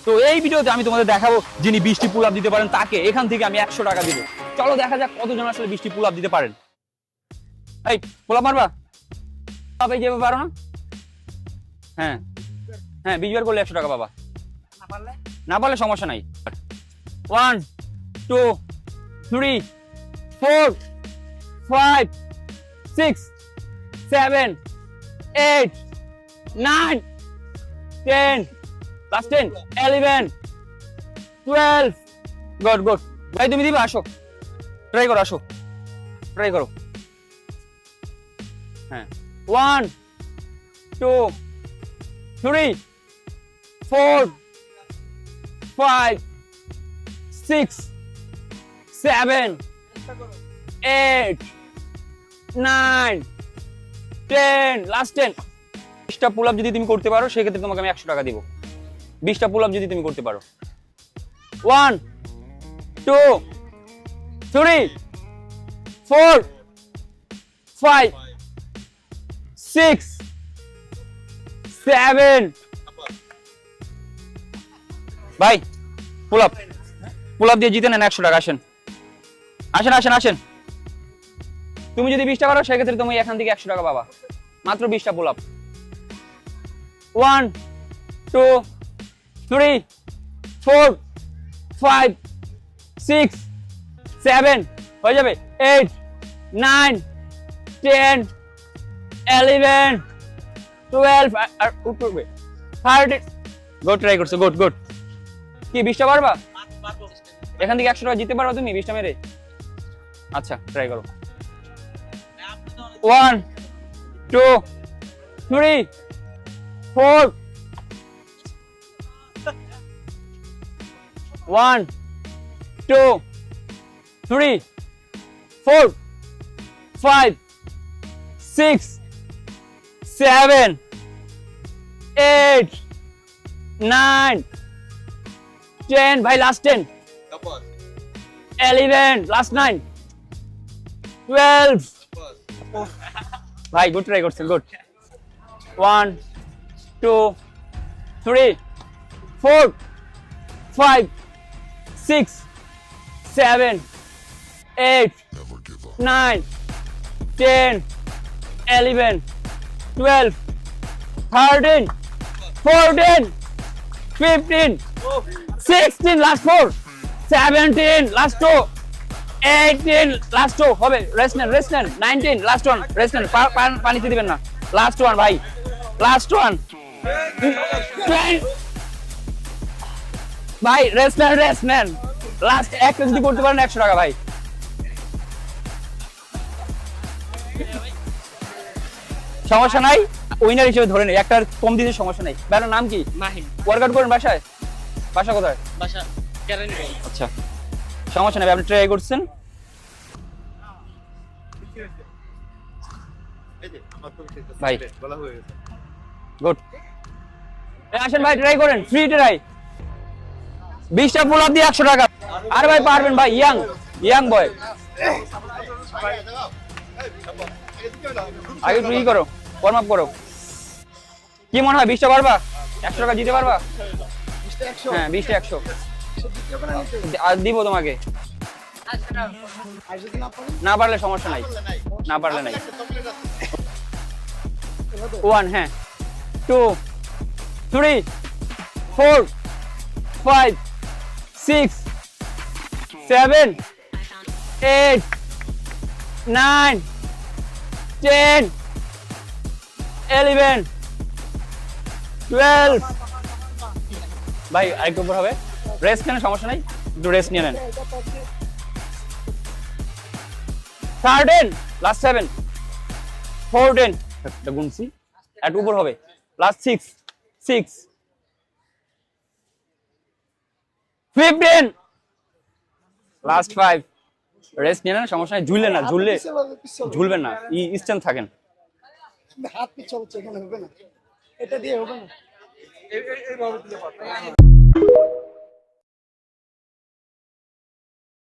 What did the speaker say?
তো এই ভিডিওতে আমি তোমাদের দেখাবো যিনি 20টি পুল আপ দিতে পারেন তাকে এখান থেকে আমি 100 টাকা দিব। চলো দেখা যাক কতজন আসলে 20টি পুল আপ দিতে পারেন। এই পুল আপ মারবা? এই যেভাবে পারো না? হ্যাঁ হ্যাঁ, 20 বার করলে 100 টাকা পাবা। না পারলে সমস্যা নাই। 1 2 3 4 5 6 7 8 9 10 last 10 11 12 গুড গুড। ভাই তুমি দিবা? আসো, ট্রাই করো, আসো ট্রাই করো। হ্যাঁ 1 2 3 4 5 6 7 8 9 10 লাস্ট 10। 20টা পুল আপ যদি তুমি করতে পারো সেক্ষেত্রে তোমাকে আমি 100 টাকা দিব। 20টা পুল আপ যদি তুমি করতে পারো। 1 2 3 4 5 6 7 ভাই পুল আপ দিয়ে জিতে নেন 100 টাকা। আসেন আসেন আসেন আসেন। তুমি যদি 20টা করো সেক্ষেত্রে তুমি এখান থেকে 100 টাকা পাবা। মাত্র 20টা পুল আপ। 1 2 3 4 5 6 7 হয়ে যাবে 8 9 10 11 12 আর উঠবে 30। গুড, ট্রাই করছো, গুড গুড। কি 20টা পারবা? এখান থেকে 100 টাকা জিতে পারবা তুমি 20টা মেরে? আচ্ছা ট্রাই করো। 1 2 3 4 1 2 3 4 5 6 7 8 9 10 ভাই লাস্ট 10 11 লাস্ট 9 12 ভাই গুড ট্রাই করছেন, গুড। 1 2 3 4 5 6 7 8 9 10 11 12 13 14 15 16 লাস্ট 4 17 লাস্ট 2 18 লাস্ট 2 হবে। রেস্ট নেন 19 লাস্ট 1 রেস্ট নেন, পানিতে দিবেন না। লাস্ট 1 ভাই, লাস্ট 1 ভাই রেস্ট নেন। লাস্ট একটা যদি করতে পারেন 100 টাকা ভাই। সমস্যা নাই, উইনার হিসেবে ধরে নেই, একটা কম দিতে সমস্যা নাই। ভাইয়ের নাম কি? মাহিম। ওয়ার্কআউট করেন বাসায়? বাসা কোথায়? বাসা কেরানীগঞ্জ। আচ্ছা সমস্যা নাই, আপনি ট্রাই করছেন। ভাই গুড। আসেন ভাই ট্রাই করেন, ফ্রি ট্রাই। 20টা পুল আপ দিয়ে 100 টাকা। আরে ভাই পারবেন ভাই, ইয়াং বয়। আগে ফ্রি করো, ওয়ার্ম আপ করো। কি মনে হয় 20টা পারবা? 100 টাকা জিতে পারবা? হ্যাঁ 20টা 100 আর দিব তোমাকে। না পারলে সমস্যা নাই, না পারলে নাই। 1 হ্যাঁ 2 3 4 5 6 7 8 9 10 11 12 ভাই আরেকটু উপর হবে। রেস্ট নেন, সমস্যা নাই, একটু রেস্ট নিয়ে নেন। 13 লাস্ট 7 14 একটা গুনছি, একটু উপর হবে। লাস্ট 6 15 লাস্ট 5 রেস্ট নিয়ে নেন, সমস্যা নাই। ঝুললে না, ঝুলবেন না, স্ট্যান্ড থাকেন। হাত পিছল হচ্ছে, এখানে হবে না, এটা দিয়ে হবে না।